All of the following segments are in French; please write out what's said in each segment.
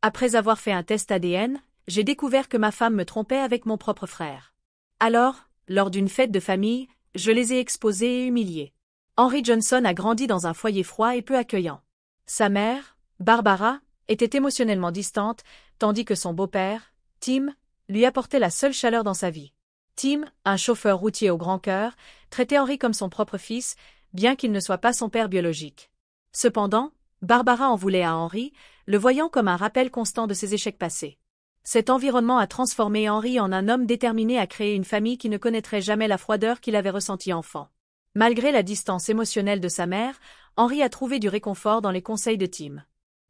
Après avoir fait un test ADN, j'ai découvert que ma femme me trompait avec mon propre frère. Alors, lors d'une fête de famille, je les ai exposés et humiliés. Henry Johnson a grandi dans un foyer froid et peu accueillant. Sa mère, Barbara, était émotionnellement distante, tandis que son beau-père, Tim, lui apportait la seule chaleur dans sa vie. Tim, un chauffeur routier au grand cœur, traitait Henry comme son propre fils, bien qu'il ne soit pas son père biologique. Cependant, Barbara en voulait à Henry, le voyant comme un rappel constant de ses échecs passés. Cet environnement a transformé Henry en un homme déterminé à créer une famille qui ne connaîtrait jamais la froideur qu'il avait ressentie enfant. Malgré la distance émotionnelle de sa mère, Henry a trouvé du réconfort dans les conseils de Tim.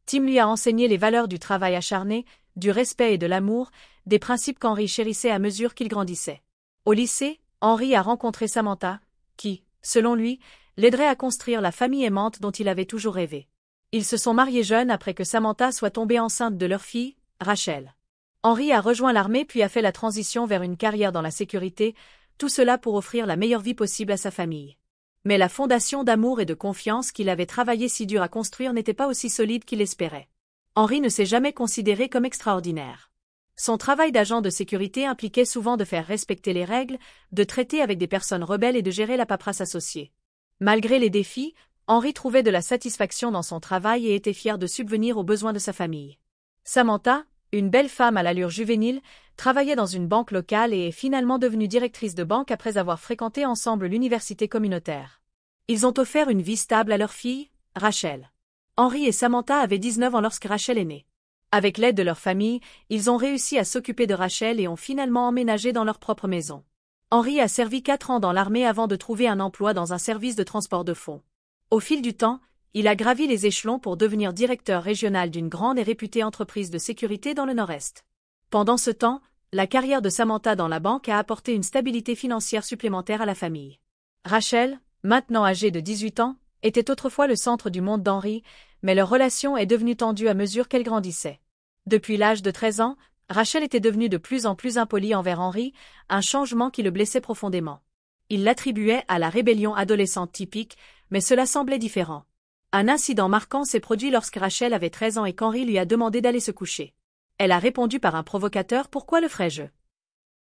Tim lui a enseigné les valeurs du travail acharné, du respect et de l'amour, des principes qu'Henry chérissait à mesure qu'il grandissait. Au lycée, Henry a rencontré Samantha, qui, selon lui, l'aiderait à construire la famille aimante dont il avait toujours rêvé. Ils se sont mariés jeunes après que Samantha soit tombée enceinte de leur fille, Rachel. Henry a rejoint l'armée puis a fait la transition vers une carrière dans la sécurité, tout cela pour offrir la meilleure vie possible à sa famille. Mais la fondation d'amour et de confiance qu'il avait travaillé si dur à construire n'était pas aussi solide qu'il espérait. Henry ne s'est jamais considéré comme extraordinaire. Son travail d'agent de sécurité impliquait souvent de faire respecter les règles, de traiter avec des personnes rebelles et de gérer la paperasse associée. Malgré les défis, Henry trouvait de la satisfaction dans son travail et était fier de subvenir aux besoins de sa famille. Samantha, une belle femme à l'allure juvénile, travaillait dans une banque locale et est finalement devenue directrice de banque après avoir fréquenté ensemble l'université communautaire. Ils ont offert une vie stable à leur fille, Rachel. Henry et Samantha avaient 19 ans lorsque Rachel est née. Avec l'aide de leur famille, ils ont réussi à s'occuper de Rachel et ont finalement emménagé dans leur propre maison. Henry a servi 4 ans dans l'armée avant de trouver un emploi dans un service de transport de fonds. Au fil du temps, il a gravi les échelons pour devenir directeur régional d'une grande et réputée entreprise de sécurité dans le Nord-Est. Pendant ce temps, la carrière de Samantha dans la banque a apporté une stabilité financière supplémentaire à la famille. Rachel, maintenant âgée de 18 ans, était autrefois le centre du monde d'Henry, mais leur relation est devenue tendue à mesure qu'elle grandissait. Depuis l'âge de 13 ans, Rachel était devenue de plus en plus impolie envers Henry, un changement qui le blessait profondément. Il l'attribuait à la rébellion adolescente typique, mais cela semblait différent. Un incident marquant s'est produit lorsque Rachel avait 13 ans et qu'Henry lui a demandé d'aller se coucher. Elle a répondu par un provocateur « Pourquoi le ferais-je »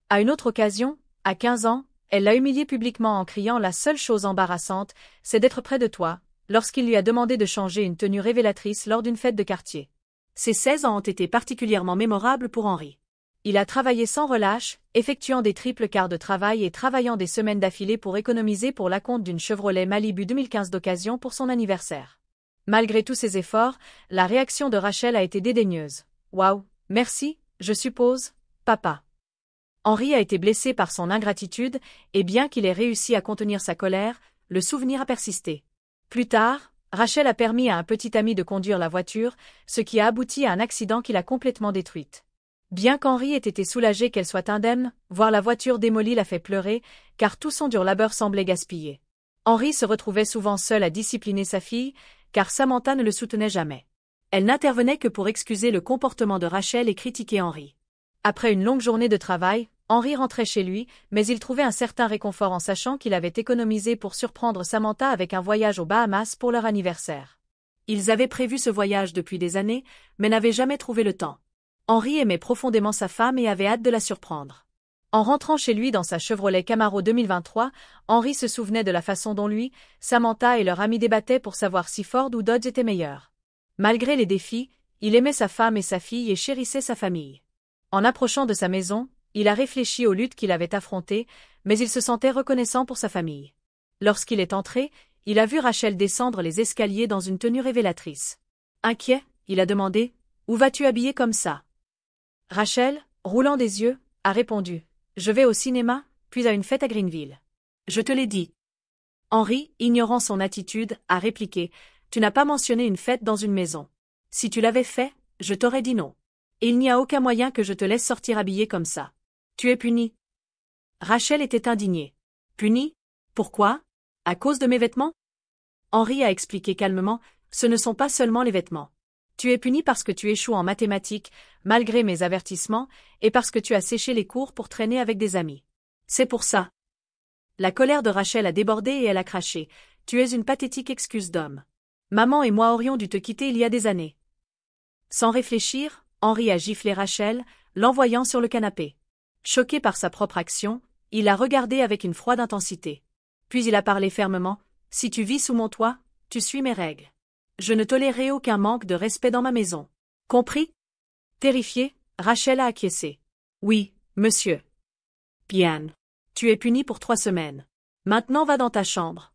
À une autre occasion, à 15 ans, elle l'a humilié publiquement en criant « La seule chose embarrassante, c'est d'être près de toi », lorsqu'il lui a demandé de changer une tenue révélatrice lors d'une fête de quartier. Ces 16 ans ont été particulièrement mémorables pour Henry. Il a travaillé sans relâche, effectuant des triples quarts de travail et travaillant des semaines d'affilée pour économiser pour l'acompte d'une Chevrolet Malibu 2015 d'occasion pour son anniversaire. Malgré tous ses efforts, la réaction de Rachel a été dédaigneuse. « Waouh, merci, je suppose, papa. » Henry a été blessé par son ingratitude, et bien qu'il ait réussi à contenir sa colère, le souvenir a persisté. Plus tard, Rachel a permis à un petit ami de conduire la voiture, ce qui a abouti à un accident qui l'a complètement détruite. Bien qu'Henry ait été soulagé qu'elle soit indemne, voir la voiture démolie l'a fait pleurer, car tout son dur labeur semblait gaspillé. Henry se retrouvait souvent seul à discipliner sa fille, car Samantha ne le soutenait jamais. Elle n'intervenait que pour excuser le comportement de Rachel et critiquer Henry. Après une longue journée de travail, Henry rentrait chez lui, mais il trouvait un certain réconfort en sachant qu'il avait économisé pour surprendre Samantha avec un voyage aux Bahamas pour leur anniversaire. Ils avaient prévu ce voyage depuis des années, mais n'avaient jamais trouvé le temps. Henry aimait profondément sa femme et avait hâte de la surprendre. En rentrant chez lui dans sa Chevrolet Camaro 2023, Henry se souvenait de la façon dont lui, Samantha et leur ami débattaient pour savoir si Ford ou Dodge étaient meilleurs. Malgré les défis, il aimait sa femme et sa fille et chérissait sa famille. En approchant de sa maison, il a réfléchi aux luttes qu'il avait affrontées, mais il se sentait reconnaissant pour sa famille. Lorsqu'il est entré, il a vu Rachel descendre les escaliers dans une tenue révélatrice. Inquiet, il a demandé « Où vas-tu habillée comme ça ?» Rachel, roulant des yeux, a répondu « Je vais au cinéma, puis à une fête à Greenville. » « Je te l'ai dit. » Henry, ignorant son attitude, a répliqué « Tu n'as pas mentionné une fête dans une maison. Si tu l'avais fait, je t'aurais dit non. Et il n'y a aucun moyen que je te laisse sortir habillée comme ça. Tu es punie. » Rachel était indignée. « Punie? Pourquoi? À cause de mes vêtements ?» Henry a expliqué calmement « Ce ne sont pas seulement les vêtements. Tu es punie parce que tu échoues en mathématiques, malgré mes avertissements, et parce que tu as séché les cours pour traîner avec des amis. C'est pour ça. » La colère de Rachel a débordé et elle a craché. « Tu es une pathétique excuse d'homme. Maman et moi aurions dû te quitter il y a des années. » Sans réfléchir, Henri a giflé Rachel, l'envoyant sur le canapé. Choqué par sa propre action, il l'a regardée avec une froide intensité. Puis il a parlé fermement. « Si tu vis sous mon toit, tu suis mes règles. Je ne tolérerai aucun manque de respect dans ma maison. Compris ?» Terrifiée, Rachel a acquiescé. « Oui, monsieur. » « Bien. Tu es puni pour 3 semaines. Maintenant va dans ta chambre. »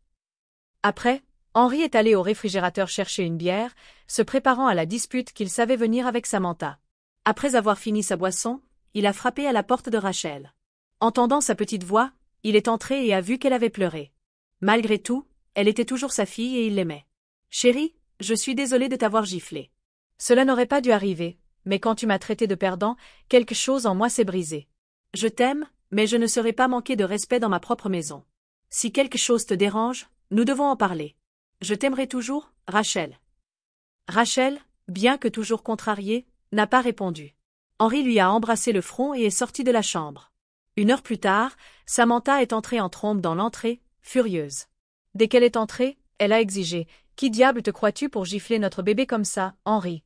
Après, Henri est allé au réfrigérateur chercher une bière, se préparant à la dispute qu'il savait venir avec Samantha. Après avoir fini sa boisson, il a frappé à la porte de Rachel. Entendant sa petite voix, il est entré et a vu qu'elle avait pleuré. Malgré tout, elle était toujours sa fille et il l'aimait. « Chérie, je suis désolé de t'avoir giflé. Cela n'aurait pas dû arriver, mais quand tu m'as traité de perdant, quelque chose en moi s'est brisé. Je t'aime, mais je ne serai pas manquer de respect dans ma propre maison. Si quelque chose te dérange, nous devons en parler. Je t'aimerai toujours, Rachel. » Rachel, bien que toujours contrariée, n'a pas répondu. Henri lui a embrassé le front et est sorti de la chambre. 1 heure plus tard, Samantha est entrée en trombe dans l'entrée, furieuse. Dès qu'elle est entrée, elle a exigé « Qui diable te crois-tu pour gifler notre bébé comme ça, Henri ?»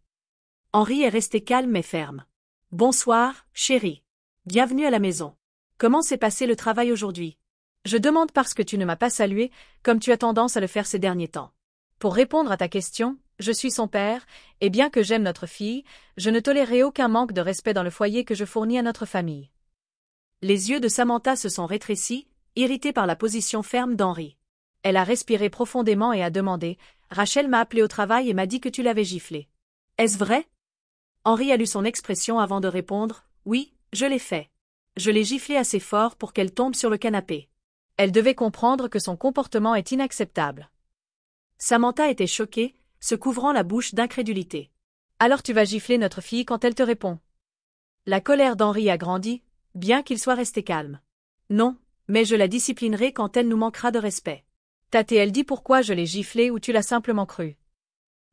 Henri est resté calme mais ferme. « Bonsoir, chérie. Bienvenue à la maison. Comment s'est passé le travail aujourd'hui ? Je demande parce que tu ne m'as pas salué, comme tu as tendance à le faire ces derniers temps. Pour répondre à ta question, je suis son père, et bien que j'aime notre fille, je ne tolérerai aucun manque de respect dans le foyer que je fournis à notre famille. » Les yeux de Samantha se sont rétrécis, irritée par la position ferme d'Henri. Elle a respiré profondément et a demandé « Rachel m'a appelé au travail et m'a dit que tu l'avais giflé. Est-ce vrai ?» Henri a lu son expression avant de répondre « Oui, je l'ai fait. Je l'ai giflé assez fort pour qu'elle tombe sur le canapé. Elle devait comprendre que son comportement est inacceptable. » Samantha était choquée, se couvrant la bouche d'incrédulité. « Alors tu vas gifler notre fille quand elle te répond ?» La colère d'Henri a grandi, bien qu'il soit resté calme. « Non, mais je la disciplinerai quand elle nous manquera de respect. T'as-t-elle dit pourquoi je l'ai giflée ou tu l'as simplement cru ?»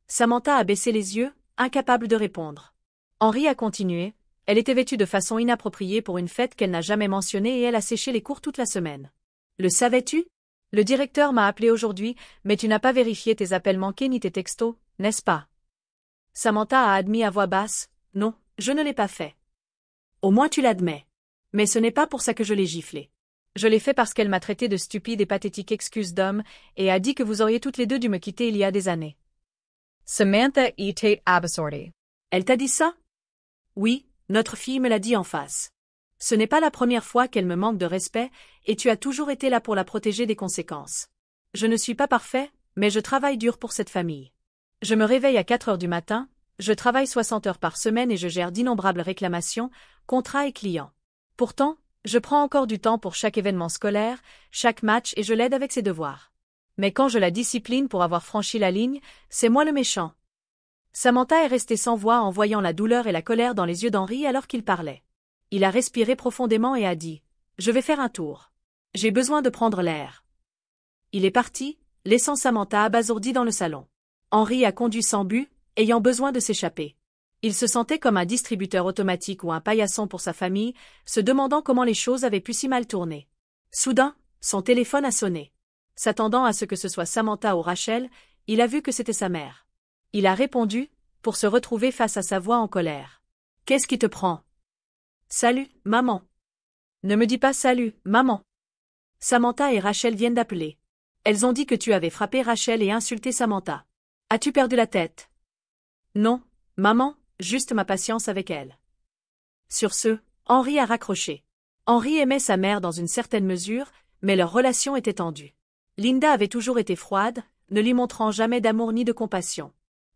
Samantha a baissé les yeux, incapable de répondre. Henri a continué. « Elle était vêtue de façon inappropriée pour une fête qu'elle n'a jamais mentionnée et elle a séché les cours toute la semaine. Le savais-tu ? Le directeur m'a appelé aujourd'hui, mais tu n'as pas vérifié tes appels manqués ni tes textos, n'est-ce pas ?» Samantha a admis à voix basse. « Non, je ne l'ai pas fait. » « Au moins tu l'admets. Mais ce n'est pas pour ça que je l'ai giflé. Je l'ai fait parce qu'elle m'a traité de stupide et pathétique excuse d'homme et a dit que vous auriez toutes les deux dû me quitter il y a des années. » Samantha était abasourdie. « Elle t'a dit ça ? » ?»« Oui, notre fille me l'a dit en face. Ce n'est pas la première fois qu'elle me manque de respect et tu as toujours été là pour la protéger des conséquences. Je ne suis pas parfait, mais je travaille dur pour cette famille. Je me réveille à 4 heures du matin, je travaille 60 heures par semaine et je gère d'innombrables réclamations, contrats et clients. Pourtant, je prends encore du temps pour chaque événement scolaire, chaque match et je l'aide avec ses devoirs. Mais quand je la discipline pour avoir franchi la ligne, c'est moi le méchant. » Samantha est restée sans voix en voyant la douleur et la colère dans les yeux d'Henri alors qu'il parlait. Il a respiré profondément et a dit « Je vais faire un tour. J'ai besoin de prendre l'air. » Il est parti, laissant Samantha abasourdie dans le salon. Henri a conduit sans but, ayant besoin de s'échapper. Il se sentait comme un distributeur automatique ou un paillasson pour sa famille, se demandant comment les choses avaient pu si mal tourner. Soudain, son téléphone a sonné. S'attendant à ce que ce soit Samantha ou Rachel, il a vu que c'était sa mère. Il a répondu, pour se retrouver face à sa voix en colère. « Qu'est-ce qui te prend ? » ?»« Salut, maman. »« Ne me dis pas salut, maman. » Samantha et Rachel viennent d'appeler. Elles ont dit que tu avais frappé Rachel et insulté Samantha. As-tu perdu la tête ? Non, maman, juste ma patience avec elle. Sur ce, Henri a raccroché. Henri aimait sa mère dans une certaine mesure, mais leur relation était tendue. Linda avait toujours été froide, ne lui montrant jamais d'amour ni de compassion.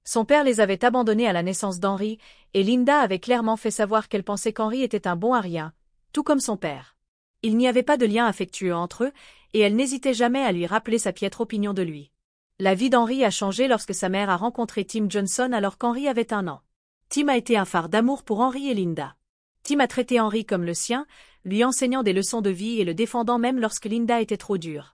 Son père les avait abandonnés à la naissance d'Henri, et Linda avait clairement fait savoir qu'elle pensait qu'Henri était un bon à rien, tout comme son père. Il n'y avait pas de lien affectueux entre eux, et elle n'hésitait jamais à lui rappeler sa piètre opinion de lui. La vie d'Henri a changé lorsque sa mère a rencontré Tim Johnson alors qu'Henri avait 1 an. Tim a été un phare d'amour pour Henri et Linda. Tim a traité Henri comme le sien, lui enseignant des leçons de vie et le défendant même lorsque Linda était trop dure.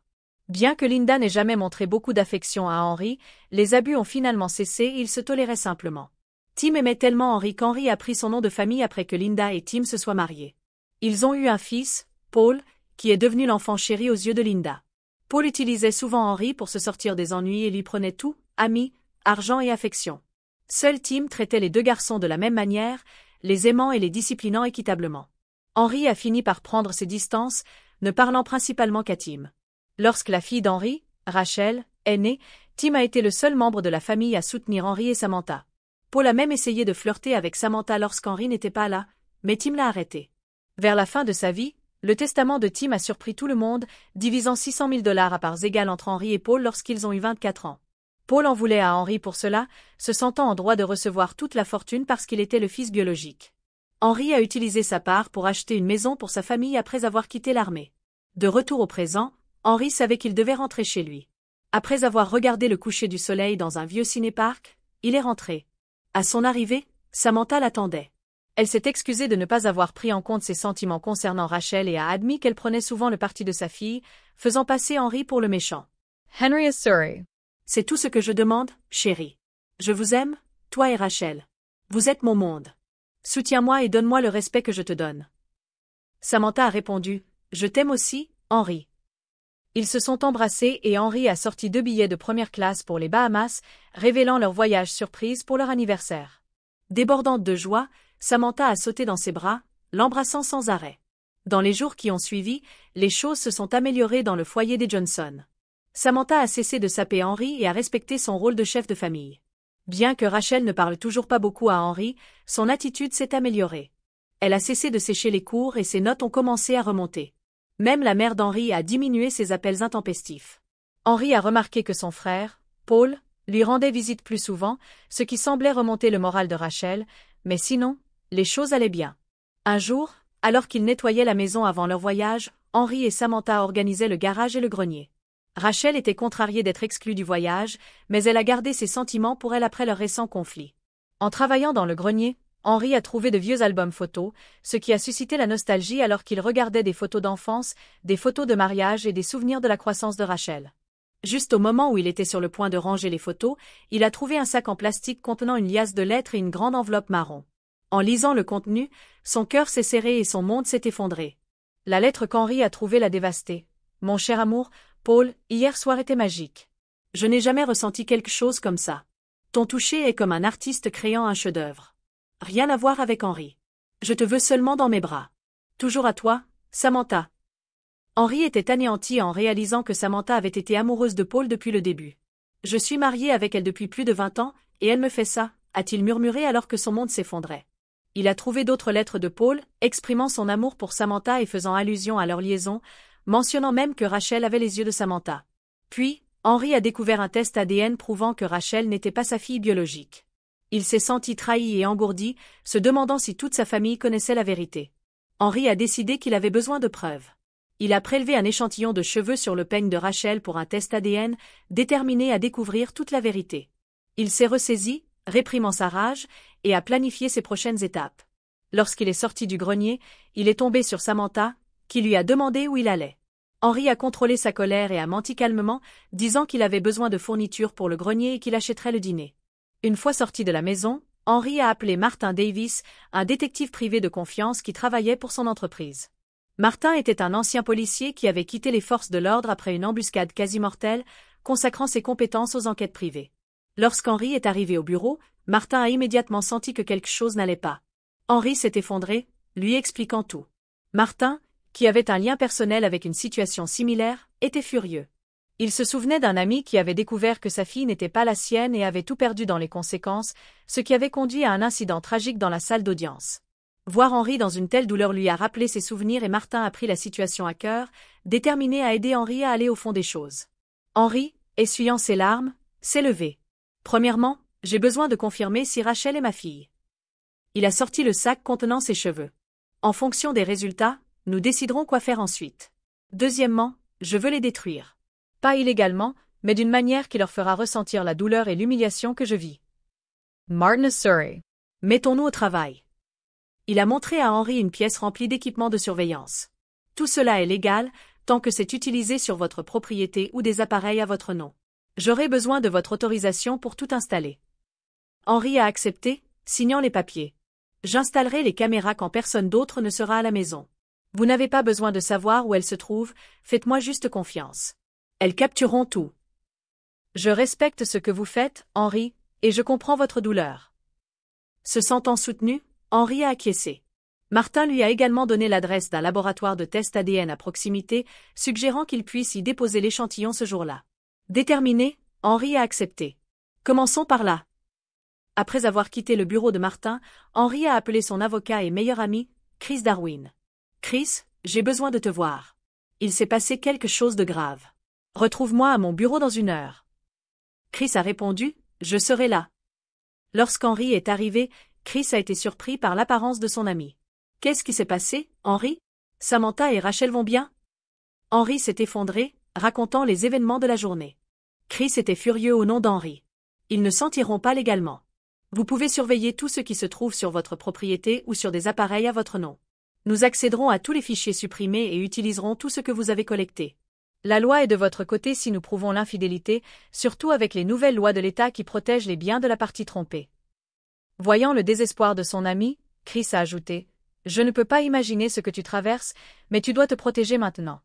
Bien que Linda n'ait jamais montré beaucoup d'affection à Henri, les abus ont finalement cessé et ils se toléraient simplement. Tim aimait tellement Henri qu'Henri a pris son nom de famille après que Linda et Tim se soient mariés. Ils ont eu un fils, Paul, qui est devenu l'enfant chéri aux yeux de Linda. Paul utilisait souvent Henri pour se sortir des ennuis et lui prenait tout, amis, argent et affection. Seul Tim traitait les 2 garçons de la même manière, les aimant et les disciplinant équitablement. Henry a fini par prendre ses distances, ne parlant principalement qu'à Tim. Lorsque la fille d'Henry, Rachel, est née, Tim a été le seul membre de la famille à soutenir Henry et Samantha. Paul a même essayé de flirter avec Samantha lorsqu'Henry n'était pas là, mais Tim l'a arrêté. Vers la fin de sa vie, le testament de Tim a surpris tout le monde, divisant 600 000 $ à parts égales entre Henry et Paul lorsqu'ils ont eu 24 ans. Paul en voulait à Henry pour cela, se sentant en droit de recevoir toute la fortune parce qu'il était le fils biologique. Henry a utilisé sa part pour acheter une maison pour sa famille après avoir quitté l'armée. De retour au présent, Henry savait qu'il devait rentrer chez lui. Après avoir regardé le coucher du soleil dans un vieux ciné-parc, il est rentré. À son arrivée, Samantha l'attendait. Elle s'est excusée de ne pas avoir pris en compte ses sentiments concernant Rachel et a admis qu'elle prenait souvent le parti de sa fille, faisant passer Henry pour le méchant. Henry is sorry. C'est tout ce que je demande, chérie. Je vous aime, toi et Rachel. Vous êtes mon monde. Soutiens-moi et donne-moi le respect que je te donne. Samantha a répondu, je t'aime aussi, Henry. Ils se sont embrassés et Henry a sorti 2 billets de première classe pour les Bahamas, révélant leur voyage surprise pour leur anniversaire. Débordante de joie, Samantha a sauté dans ses bras, l'embrassant sans arrêt. Dans les jours qui ont suivi, les choses se sont améliorées dans le foyer des Johnson. Samantha a cessé de saper Henry et a respecté son rôle de chef de famille. Bien que Rachel ne parle toujours pas beaucoup à Henry, son attitude s'est améliorée. Elle a cessé de sécher les cours et ses notes ont commencé à remonter. Même la mère d'Henry a diminué ses appels intempestifs. Henry a remarqué que son frère, Paul, lui rendait visite plus souvent, ce qui semblait remonter le moral de Rachel, mais sinon, les choses allaient bien. Un jour, alors qu'ils nettoyaient la maison avant leur voyage, Henry et Samantha organisaient le garage et le grenier. Rachel était contrariée d'être exclue du voyage, mais elle a gardé ses sentiments pour elle après leur récent conflit. En travaillant dans le grenier, Henry a trouvé de vieux albums photos, ce qui a suscité la nostalgie alors qu'il regardait des photos d'enfance, des photos de mariage et des souvenirs de la croissance de Rachel. Juste au moment où il était sur le point de ranger les photos, il a trouvé un sac en plastique contenant une liasse de lettres et une grande enveloppe marron. En lisant le contenu, son cœur s'est serré et son monde s'est effondré. La lettre qu'Henry a trouvée l'a dévasté. « Mon cher amour, Paul, hier soir était magique. Je n'ai jamais ressenti quelque chose comme ça. Ton toucher est comme un artiste créant un chef-d'œuvre. Rien à voir avec Henry. Je te veux seulement dans mes bras. Toujours à toi, Samantha. » Henry était anéanti en réalisant que Samantha avait été amoureuse de Paul depuis le début. « Je suis marié avec elle depuis plus de 20 ans, et elle me fait ça, a-t-il murmuré alors que son monde s'effondrait. Il a trouvé d'autres lettres de Paul, exprimant son amour pour Samantha et faisant allusion à leur liaison, mentionnant même que Rachel avait les yeux de Samantha. Puis, Henry a découvert un test ADN prouvant que Rachel n'était pas sa fille biologique. Il s'est senti trahi et engourdi, se demandant si toute sa famille connaissait la vérité. Henry a décidé qu'il avait besoin de preuves. Il a prélevé un échantillon de cheveux sur le peigne de Rachel pour un test ADN, déterminé à découvrir toute la vérité. Il s'est ressaisi, réprimant sa rage, et a planifié ses prochaines étapes. Lorsqu'il est sorti du grenier, il est tombé sur Samantha, qui lui a demandé où il allait. Henry a contrôlé sa colère et a menti calmement, disant qu'il avait besoin de fournitures pour le grenier et qu'il achèterait le dîner. Une fois sorti de la maison, Henry a appelé Martin Davis, un détective privé de confiance qui travaillait pour son entreprise. Martin était un ancien policier qui avait quitté les forces de l'ordre après une embuscade quasi mortelle, consacrant ses compétences aux enquêtes privées. Lorsqu'Henry est arrivé au bureau, Martin a immédiatement senti que quelque chose n'allait pas. Henry s'est effondré, lui expliquant tout. Martin, qui avait un lien personnel avec une situation similaire, était furieux. Il se souvenait d'un ami qui avait découvert que sa fille n'était pas la sienne et avait tout perdu dans les conséquences, ce qui avait conduit à un incident tragique dans la salle d'audience. Voir Henry dans une telle douleur lui a rappelé ses souvenirs et Martin a pris la situation à cœur, déterminé à aider Henry à aller au fond des choses. Henry, essuyant ses larmes, s'est levé. Premièrement, j'ai besoin de confirmer si Rachel est ma fille. Il a sorti le sac contenant ses cheveux. En fonction des résultats, nous déciderons quoi faire ensuite. Deuxièmement, je veux les détruire. Pas illégalement, mais d'une manière qui leur fera ressentir la douleur et l'humiliation que je vis. Martin is sorry. Mettons-nous au travail. Il a montré à Henry une pièce remplie d'équipements de surveillance. Tout cela est légal, tant que c'est utilisé sur votre propriété ou des appareils à votre nom. J'aurai besoin de votre autorisation pour tout installer. Henry a accepté, signant les papiers. J'installerai les caméras quand personne d'autre ne sera à la maison. Vous n'avez pas besoin de savoir où elles se trouvent, faites-moi juste confiance. Elles captureront tout. Je respecte ce que vous faites, Henry, et je comprends votre douleur. Se sentant soutenu, Henry a acquiescé. Martin lui a également donné l'adresse d'un laboratoire de test ADN à proximité, suggérant qu'il puisse y déposer l'échantillon ce jour-là. Déterminé, Henry a accepté. Commençons par là. Après avoir quitté le bureau de Martin, Henry a appelé son avocat et meilleur ami, Chris Darwin. « Chris, j'ai besoin de te voir. Il s'est passé quelque chose de grave. Retrouve-moi à mon bureau dans 1 heure. » Chris a répondu, « Je serai là. » Lorsqu'Henry est arrivé, Chris a été surpris par l'apparence de son ami. « Qu'est-ce qui s'est passé, Henry? Samantha et Rachel vont bien ?» Henry s'est effondré, racontant les événements de la journée. Chris était furieux au nom d'Henry. « Ils ne sentiront pas légalement. Vous pouvez surveiller tout ce qui se trouve sur votre propriété ou sur des appareils à votre nom. Nous accéderons à tous les fichiers supprimés et utiliserons tout ce que vous avez collecté. La loi est de votre côté si nous prouvons l'infidélité, surtout avec les nouvelles lois de l'État qui protègent les biens de la partie trompée. » Voyant le désespoir de son ami, Chris a ajouté, « Je ne peux pas imaginer ce que tu traverses, mais tu dois te protéger maintenant. »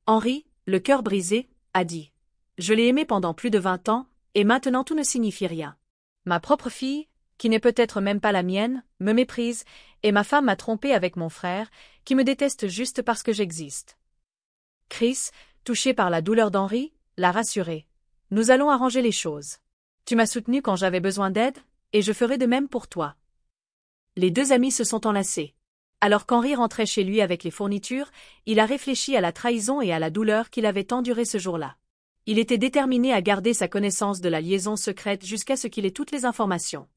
Henry, le cœur brisé, a dit, « Je l'ai aimé pendant plus de 20 ans, et maintenant tout ne signifie rien. Ma propre fille, qui n'est peut-être même pas la mienne, me méprise, et ma femme m'a trompé avec mon frère, qui me déteste juste parce que j'existe. » Chris, touché par la douleur d'Henry, l'a rassuré. « Nous allons arranger les choses. Tu m'as soutenu quand j'avais besoin d'aide, et je ferai de même pour toi. » Les deux amis se sont enlacés. Alors qu'Henry rentrait chez lui avec les fournitures, il a réfléchi à la trahison et à la douleur qu'il avait endurée ce jour-là. Il était déterminé à garder sa connaissance de la liaison secrète jusqu'à ce qu'il ait toutes les informations.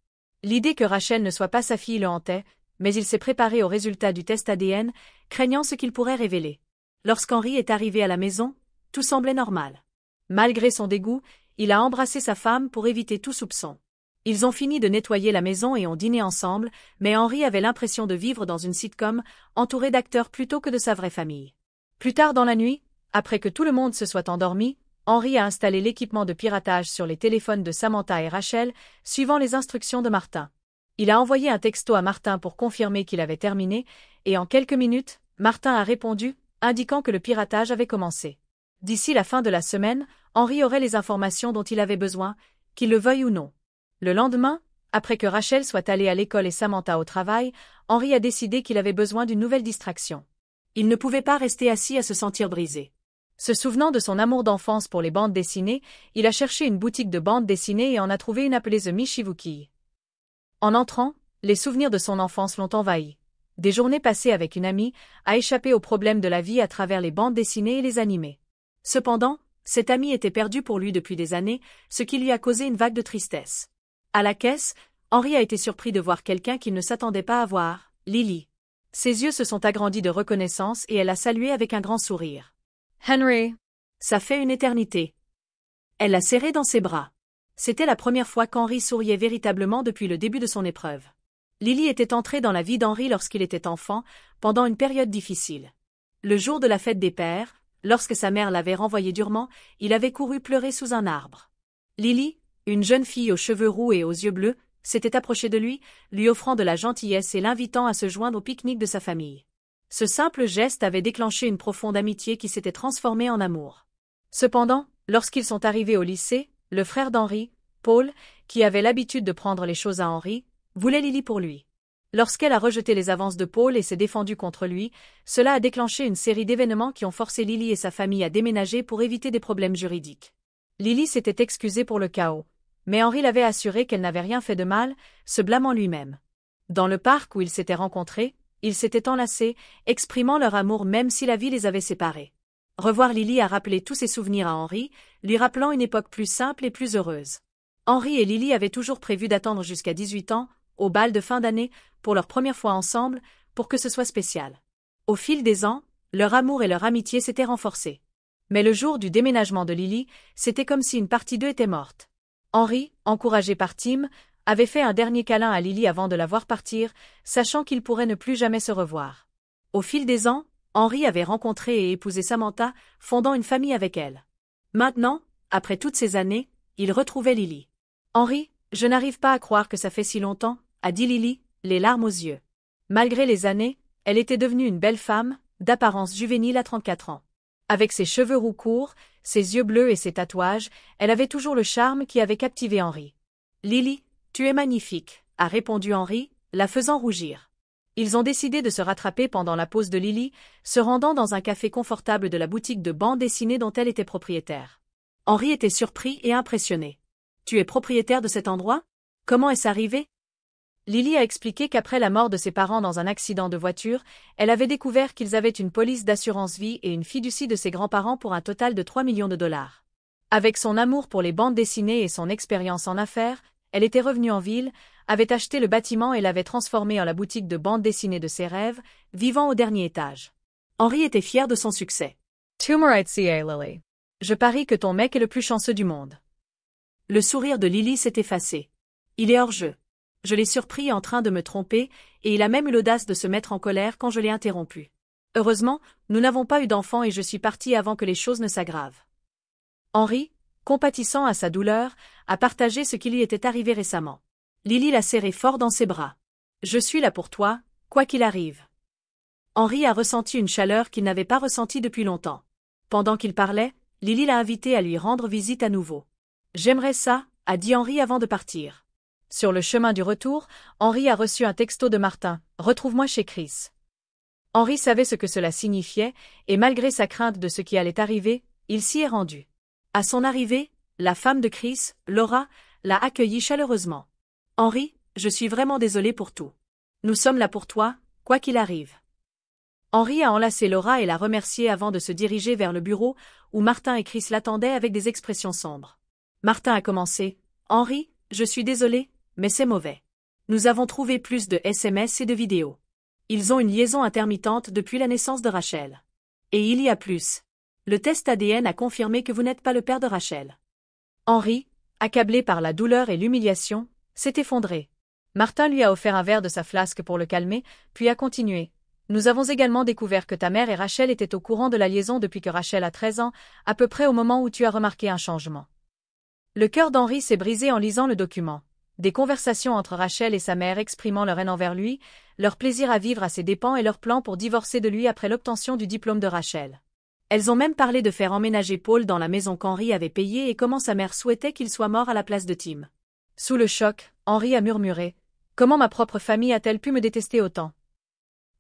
L'idée que Rachel ne soit pas sa fille le hantait, mais il s'est préparé au résultat du test ADN, craignant ce qu'il pourrait révéler. Lorsqu'Henry est arrivé à la maison, tout semblait normal. Malgré son dégoût, il a embrassé sa femme pour éviter tout soupçon. Ils ont fini de nettoyer la maison et ont dîné ensemble, mais Henry avait l'impression de vivre dans une sitcom, entouré d'acteurs plutôt que de sa vraie famille. Plus tard dans la nuit, après que tout le monde se soit endormi, Henry a installé l'équipement de piratage sur les téléphones de Samantha et Rachel, suivant les instructions de Martin. Il a envoyé un texto à Martin pour confirmer qu'il avait terminé, et en quelques minutes, Martin a répondu, indiquant que le piratage avait commencé. D'ici la fin de la semaine, Henry aurait les informations dont il avait besoin, qu'il le veuille ou non. Le lendemain, après que Rachel soit allée à l'école et Samantha au travail, Henry a décidé qu'il avait besoin d'une nouvelle distraction. Il ne pouvait pas rester assis à se sentir brisé. Se souvenant de son amour d'enfance pour les bandes dessinées, il a cherché une boutique de bandes dessinées et en a trouvé une appelée The Mishivuki. En entrant, les souvenirs de son enfance l'ont envahi. Des journées passées avec une amie, à échapper aux problèmes de la vie à travers les bandes dessinées et les animés. Cependant, cette amie était perdue pour lui depuis des années, ce qui lui a causé une vague de tristesse. À la caisse, Henry a été surpris de voir quelqu'un qu'il ne s'attendait pas à voir, Lily. Ses yeux se sont agrandis de reconnaissance et elle a salué avec un grand sourire. « Henry !» Ça fait une éternité. Elle l'a serré dans ses bras. C'était la première fois qu'Henry souriait véritablement depuis le début de son épreuve. Lily était entrée dans la vie d'Henry lorsqu'il était enfant, pendant une période difficile. Le jour de la fête des pères, lorsque sa mère l'avait renvoyé durement, il avait couru pleurer sous un arbre. Lily, une jeune fille aux cheveux roux et aux yeux bleus, s'était approchée de lui offrant de la gentillesse et l'invitant à se joindre au pique-nique de sa famille. Ce simple geste avait déclenché une profonde amitié qui s'était transformée en amour. Cependant, lorsqu'ils sont arrivés au lycée, le frère d'Henry, Paul, qui avait l'habitude de prendre les choses à Henry, voulait Lily pour lui. Lorsqu'elle a rejeté les avances de Paul et s'est défendue contre lui, cela a déclenché une série d'événements qui ont forcé Lily et sa famille à déménager pour éviter des problèmes juridiques. Lily s'était excusée pour le chaos, mais Henry l'avait assuré qu'elle n'avait rien fait de mal, se blâmant lui-même. Dans le parc où ils s'étaient rencontrés, ils s'étaient enlacés, exprimant leur amour même si la vie les avait séparés. Revoir Lily a rappelé tous ses souvenirs à Henry, lui rappelant une époque plus simple et plus heureuse. Henry et Lily avaient toujours prévu d'attendre jusqu'à 18 ans, au bal de fin d'année, pour leur première fois ensemble, pour que ce soit spécial. Au fil des ans, leur amour et leur amitié s'étaient renforcés. Mais le jour du déménagement de Lily, c'était comme si une partie d'eux était morte. Henry, encouragé par Tim, avait fait un dernier câlin à Lily avant de la voir partir, sachant qu'ils pourraient ne plus jamais se revoir. Au fil des ans, Henry avait rencontré et épousé Samantha, fondant une famille avec elle. Maintenant, après toutes ces années, il retrouvait Lily. « Henry, je n'arrive pas à croire que ça fait si longtemps », a dit Lily, les larmes aux yeux. Malgré les années, elle était devenue une belle femme, d'apparence juvénile à 34 ans. Avec ses cheveux roux courts, ses yeux bleus et ses tatouages, elle avait toujours le charme qui avait captivé Henry. « Lily, tu es magnifique », a répondu Henry, la faisant rougir. Ils ont décidé de se rattraper pendant la pause de Lily, se rendant dans un café confortable de la boutique de bande dessinée dont elle était propriétaire. Henry était surpris et impressionné. « Tu es propriétaire de cet endroit? Comment est-ce arrivé ?» Lily a expliqué qu'après la mort de ses parents dans un accident de voiture, elle avait découvert qu'ils avaient une police d'assurance vie et une fiducie de ses grands-parents pour un total de 3 millions de dollars. Avec son amour pour les bandes dessinées et son expérience en affaires, elle était revenue en ville, avait acheté le bâtiment et l'avait transformé en la boutique de bande dessinée de ses rêves, vivant au dernier étage. Henry était fier de son succès. Tumorite Lily. Je parie que ton mec est le plus chanceux du monde. Le sourire de Lily s'est effacé. Il est hors jeu. Je l'ai surpris en train de me tromper, et il a même eu l'audace de se mettre en colère quand je l'ai interrompu. Heureusement, nous n'avons pas eu d'enfant et je suis partie avant que les choses ne s'aggravent. Henry, compatissant à sa douleur, a partagé ce qui lui était arrivé récemment. Lily l'a serré fort dans ses bras. « Je suis là pour toi, quoi qu'il arrive. » Henry a ressenti une chaleur qu'il n'avait pas ressentie depuis longtemps. Pendant qu'il parlait, Lily l'a invité à lui rendre visite à nouveau. « J'aimerais ça, » a dit Henry avant de partir. Sur le chemin du retour, Henry a reçu un texto de Martin, « Retrouve-moi chez Chris. » Henry savait ce que cela signifiait, et malgré sa crainte de ce qui allait arriver, il s'y est rendu. À son arrivée, la femme de Chris, Laura, l'a accueilli chaleureusement. « Henry, je suis vraiment désolé pour tout. Nous sommes là pour toi, quoi qu'il arrive. » Henry a enlacé Laura et l'a remerciée avant de se diriger vers le bureau, où Martin et Chris l'attendaient avec des expressions sombres. Martin a commencé, « Henry, je suis désolé, mais c'est mauvais. Nous avons trouvé plus de SMS et de vidéos. Ils ont une liaison intermittente depuis la naissance de Rachel. Et il y a plus. Le test ADN a confirmé que vous n'êtes pas le père de Rachel. » Henry, accablé par la douleur et l'humiliation, s'est effondré. Martin lui a offert un verre de sa flasque pour le calmer, puis a continué. « Nous avons également découvert que ta mère et Rachel étaient au courant de la liaison depuis que Rachel a 13 ans, à peu près au moment où tu as remarqué un changement. » Le cœur d'Henry s'est brisé en lisant le document. Des conversations entre Rachel et sa mère exprimant leur haine envers lui, leur plaisir à vivre à ses dépens et leur plan pour divorcer de lui après l'obtention du diplôme de Rachel. Elles ont même parlé de faire emménager Paul dans la maison qu'Henry avait payée et comment sa mère souhaitait qu'il soit mort à la place de Tim. Sous le choc, Henry a murmuré « Comment ma propre famille a-t-elle pu me détester autant ?»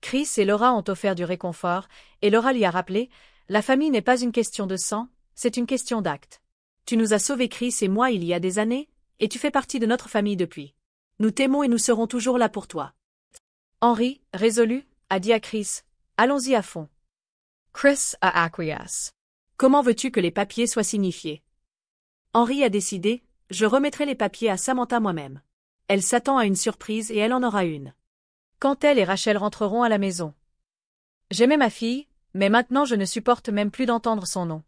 Chris et Laura ont offert du réconfort, et Laura lui a rappelé « La famille n'est pas une question de sang, c'est une question d'acte. Tu nous as sauvés Chris et moi il y a des années, et tu fais partie de notre famille depuis. Nous t'aimons et nous serons toujours là pour toi. » Henry, résolu, a dit à Chris « Allons-y à fond. » Chris a acquiesced. « Comment veux-tu que les papiers soient signifiés ?» Henry a décidé « Je remettrai les papiers à Samantha moi-même. Elle s'attend à une surprise et elle en aura une. » Quand elle et Rachel rentreront à la maison. J'aimais ma fille, mais maintenant je ne supporte même plus d'entendre son nom.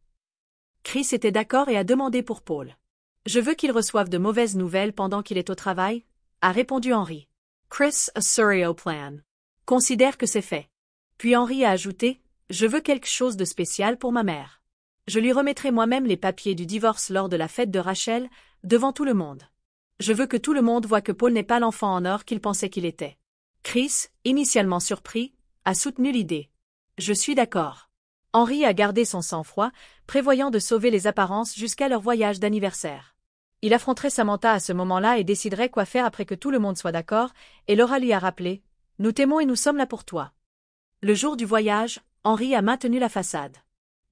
Chris était d'accord et a demandé pour Paul. « Je veux qu'il reçoive de mauvaises nouvelles pendant qu'il est au travail, » a répondu Henry. Chris a surreal plan. Considère que c'est fait. Puis Henry a ajouté « Je veux quelque chose de spécial pour ma mère. Je lui remettrai moi-même les papiers du divorce lors de la fête de Rachel, devant tout le monde. Je veux que tout le monde voie que Paul n'est pas l'enfant en or qu'il pensait qu'il était. » Chris, initialement surpris, a soutenu l'idée. « Je suis d'accord. » Henry a gardé son sang-froid, prévoyant de sauver les apparences jusqu'à leur voyage d'anniversaire. Il affronterait Samantha à ce moment-là et déciderait quoi faire après que tout le monde soit d'accord, et Laura lui a rappelé « Nous t'aimons et nous sommes là pour toi. » Le jour du voyage, Henry a maintenu la façade.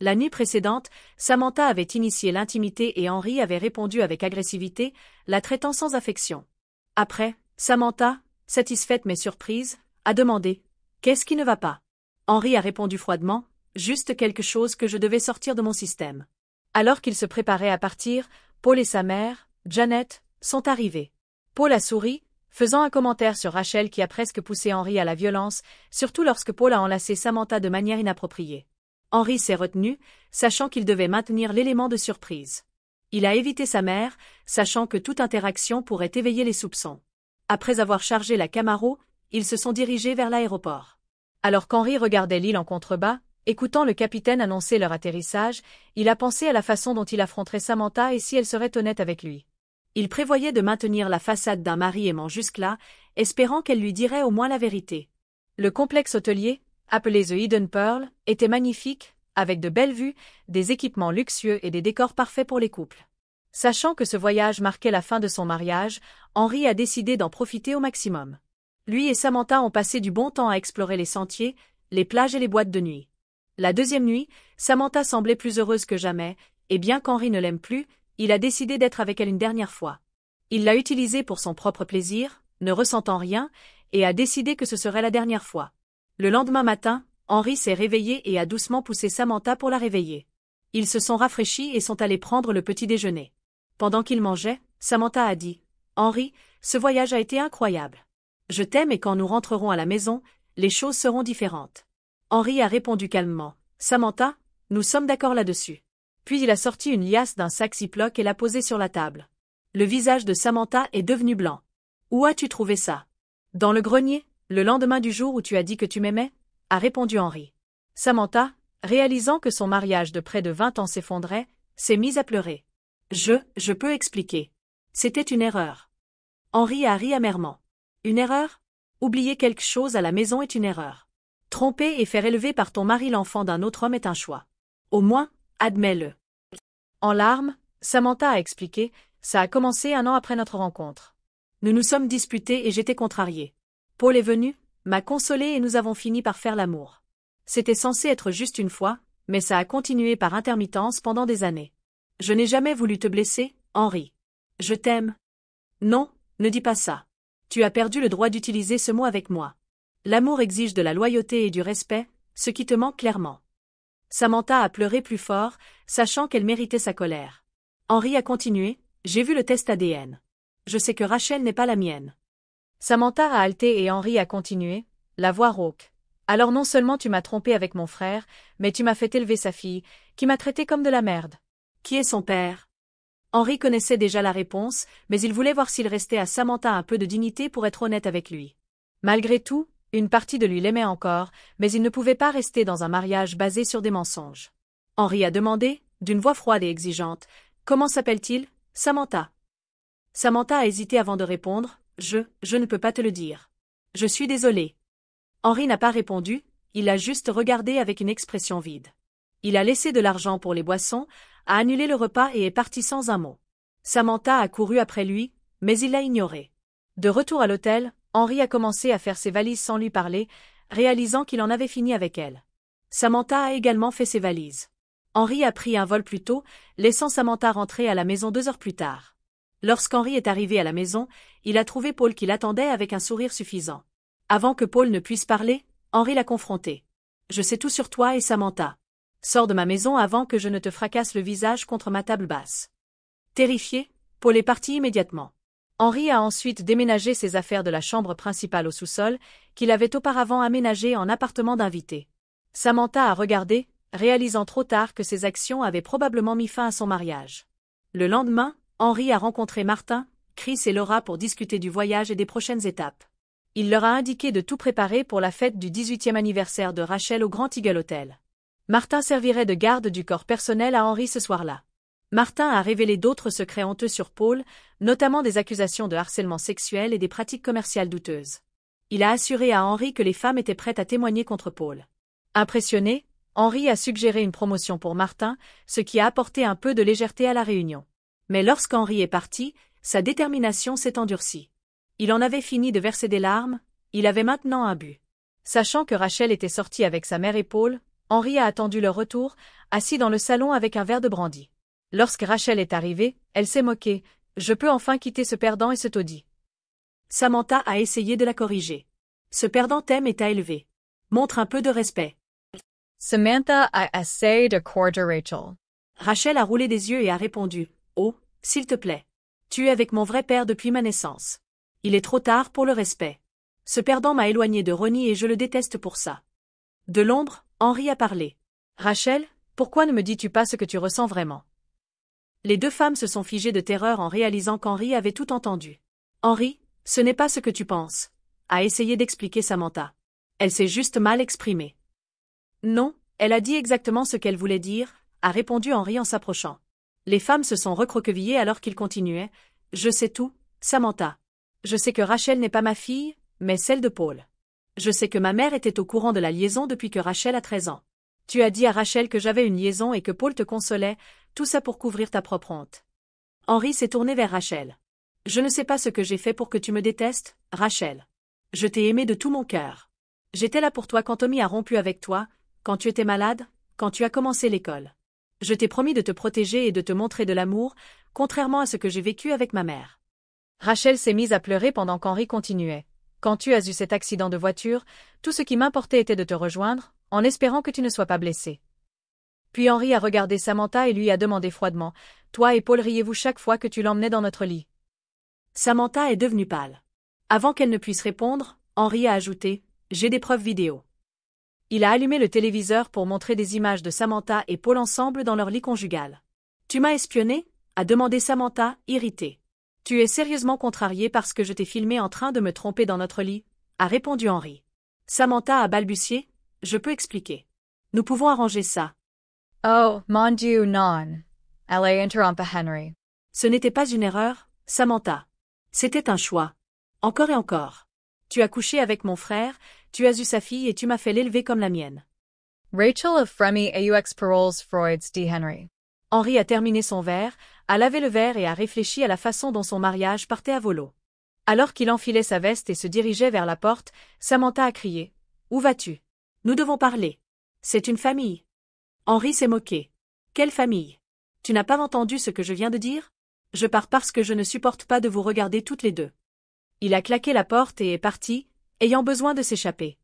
La nuit précédente, Samantha avait initié l'intimité et Henry avait répondu avec agressivité, la traitant sans affection. Après, Samantha, satisfaite mais surprise, a demandé « Qu'est-ce qui ne va pas ?» Henry a répondu froidement « Juste quelque chose que je devais sortir de mon système. » Alors qu'il se préparait à partir, Paul et sa mère, Janet, sont arrivés. Paul a souri, faisant un commentaire sur Rachel qui a presque poussé Henry à la violence, surtout lorsque Paul a enlacé Samantha de manière inappropriée. Henry s'est retenu, sachant qu'il devait maintenir l'élément de surprise. Il a évité sa mère, sachant que toute interaction pourrait éveiller les soupçons. Après avoir chargé la Camaro, ils se sont dirigés vers l'aéroport. Alors qu'Henry regardait l'île en contrebas, écoutant le capitaine annoncer leur atterrissage, il a pensé à la façon dont il affronterait Samantha et si elle serait honnête avec lui. Il prévoyait de maintenir la façade d'un mari aimant jusque-là, espérant qu'elle lui dirait au moins la vérité. Le complexe hôtelier, appelé The Hidden Pearl, était magnifique, avec de belles vues, des équipements luxueux et des décors parfaits pour les couples. Sachant que ce voyage marquait la fin de son mariage, Henry a décidé d'en profiter au maximum. Lui et Samantha ont passé du bon temps à explorer les sentiers, les plages et les boîtes de nuit. La deuxième nuit, Samantha semblait plus heureuse que jamais, et bien qu'Henry ne l'aime plus, il a décidé d'être avec elle une dernière fois. Il l'a utilisée pour son propre plaisir, ne ressentant rien, et a décidé que ce serait la dernière fois. Le lendemain matin, Henry s'est réveillé et a doucement poussé Samantha pour la réveiller. Ils se sont rafraîchis et sont allés prendre le petit déjeuner. Pendant qu'ils mangeaient, Samantha a dit « Henry, ce voyage a été incroyable. Je t'aime et quand nous rentrerons à la maison, les choses seront différentes. » Henry a répondu calmement « Samantha, nous sommes d'accord là-dessus. » Puis il a sorti une liasse d'un sac Ziploc et l'a posée sur la table. Le visage de Samantha est devenu blanc. « Où as-tu trouvé ça? »« Dans le grenier, le lendemain du jour où tu as dit que tu m'aimais ?» a répondu Henry. Samantha, réalisant que son mariage de près de 20 ans s'effondrait, s'est mise à pleurer. « Je peux expliquer. C'était une erreur. » Henry a ri amèrement. « Une erreur? Oublier quelque chose à la maison est une erreur. Tromper et faire élever par ton mari l'enfant d'un autre homme est un choix. Au moins, admets-le. » En larmes, Samantha a expliqué, ça a commencé 1 an après notre rencontre. Nous nous sommes disputés et j'étais contrariée. Paul est venu, m'a consolée et nous avons fini par faire l'amour. C'était censé être juste une fois, mais ça a continué par intermittence pendant des années. Je n'ai jamais voulu te blesser, Henry. Je t'aime. Non, ne dis pas ça. Tu as perdu le droit d'utiliser ce mot avec moi. L'amour exige de la loyauté et du respect, ce qui te manque clairement. Samantha a pleuré plus fort, sachant qu'elle méritait sa colère. Henry a continué, j'ai vu le test ADN. Je sais que Rachel n'est pas la mienne. Samantha a haleté et Henry a continué, la voix rauque. Alors non seulement tu m'as trompé avec mon frère, mais tu m'as fait élever sa fille, qui m'a traité comme de la merde. Qui est son père? Henry connaissait déjà la réponse, mais il voulait voir s'il restait à Samantha un peu de dignité pour être honnête avec lui. Malgré tout, une partie de lui l'aimait encore, mais il ne pouvait pas rester dans un mariage basé sur des mensonges. Henry a demandé, d'une voix froide et exigeante, « Comment s'appelle-t-il, Samantha ?» Samantha a hésité avant de répondre, « Je ne peux pas te le dire. Je suis désolée. » Henry n'a pas répondu, il l'a juste regardé avec une expression vide. Il a laissé de l'argent pour les boissons, a annulé le repas et est parti sans un mot. Samantha a couru après lui, mais il l'a ignoré. De retour à l'hôtel, Henry a commencé à faire ses valises sans lui parler, réalisant qu'il en avait fini avec elle. Samantha a également fait ses valises. Henry a pris un vol plus tôt, laissant Samantha rentrer à la maison 2 heures plus tard. Lorsqu'Henry est arrivé à la maison, il a trouvé Paul qui l'attendait avec un sourire suffisant. Avant que Paul ne puisse parler, Henry l'a confronté. « Je sais tout sur toi et Samantha. Sors de ma maison avant que je ne te fracasse le visage contre ma table basse. » Terrifié, Paul est parti immédiatement. Henry a ensuite déménagé ses affaires de la chambre principale au sous-sol, qu'il avait auparavant aménagé en appartement d'invité. Samantha a regardé, réalisant trop tard que ses actions avaient probablement mis fin à son mariage. Le lendemain, Henry a rencontré Martin, Chris et Laura pour discuter du voyage et des prochaines étapes. Il leur a indiqué de tout préparer pour la fête du 18e anniversaire de Rachel au Grand Eagle Hotel. Martin servirait de garde du corps personnel à Henry ce soir-là. Martin a révélé d'autres secrets honteux sur Paul, notamment des accusations de harcèlement sexuel et des pratiques commerciales douteuses. Il a assuré à Henry que les femmes étaient prêtes à témoigner contre Paul. Impressionné, Henry a suggéré une promotion pour Martin, ce qui a apporté un peu de légèreté à la réunion. Mais lorsqu'Henry est parti, sa détermination s'est endurcie. Il en avait fini de verser des larmes, il avait maintenant un but. Sachant que Rachel était sortie avec sa mère et Paul, Henry a attendu leur retour, assis dans le salon avec un verre de brandy. Lorsque Rachel est arrivée, elle s'est moquée. « Je peux enfin quitter ce perdant et ce taudis. » Samantha a essayé de la corriger. « Ce perdant t'aime et t'a élevé. Montre un peu de respect. » Samantha a essayé de corriger Rachel. Rachel a roulé des yeux et a répondu « Oh, s'il te plaît. Tu es avec mon vrai père depuis ma naissance. Il est trop tard pour le respect. Ce perdant m'a éloigné de Ronnie et je le déteste pour ça. » De l'ombre, Henry a parlé. « Rachel, pourquoi ne me dis-tu pas ce que tu ressens vraiment ?» Les deux femmes se sont figées de terreur en réalisant qu'Henry avait tout entendu. « Henry, ce n'est pas ce que tu penses, » a essayé d'expliquer Samantha. Elle s'est juste mal exprimée. « Non, elle a dit exactement ce qu'elle voulait dire, » a répondu Henry en s'approchant. Les femmes se sont recroquevillées alors qu'il continuait. « Je sais tout, Samantha. Je sais que Rachel n'est pas ma fille, mais celle de Paul. Je sais que ma mère était au courant de la liaison depuis que Rachel a 13 ans. Tu as dit à Rachel que j'avais une liaison et que Paul te consolait, tout ça pour couvrir ta propre honte. » Henry s'est tourné vers Rachel. « Je ne sais pas ce que j'ai fait pour que tu me détestes, Rachel. Je t'ai aimé de tout mon cœur. J'étais là pour toi quand Tommy a rompu avec toi, quand tu étais malade, quand tu as commencé l'école. Je t'ai promis de te protéger et de te montrer de l'amour, contrairement à ce que j'ai vécu avec ma mère. Rachel s'est mise à pleurer pendant qu'Henri continuait. Quand tu as eu cet accident de voiture, tout ce qui m'importait était de te rejoindre, en espérant que tu ne sois pas blessé. Puis Henri a regardé Samantha et lui a demandé froidement, « Toi et Paul riez-vous chaque fois que tu l'emmenais dans notre lit ?» Samantha est devenue pâle. Avant qu'elle ne puisse répondre, Henri a ajouté, « J'ai des preuves vidéo. » Il a allumé le téléviseur pour montrer des images de Samantha et Paul ensemble dans leur lit conjugal. « Tu m'as espionné ?» a demandé Samantha, irritée. « Tu es sérieusement contrarié parce que je t'ai filmé en train de me tromper dans notre lit ?» a répondu Henri. Samantha a balbutié, « Je peux expliquer. Nous pouvons arranger ça. » Oh, mon Dieu, non. Elle a interrompu Henry. Ce n'était pas une erreur, Samantha. C'était un choix. Encore et encore. Tu as couché avec mon frère, tu as eu sa fille et tu m'as fait l'élever comme la mienne. Rachel of Fremy aux paroles Freud dit Henry. Henri a terminé son verre, a lavé le verre et a réfléchi à la façon dont son mariage partait à volo. Alors qu'il enfilait sa veste et se dirigeait vers la porte, Samantha a crié. « Où vas-tu ? Nous devons parler. C'est une famille. » Henri s'est moqué. « Quelle famille ? Tu n'as pas entendu ce que je viens de dire ? Je pars parce que je ne supporte pas de vous regarder toutes les deux. » Il a claqué la porte et est parti, ayant besoin de s'échapper.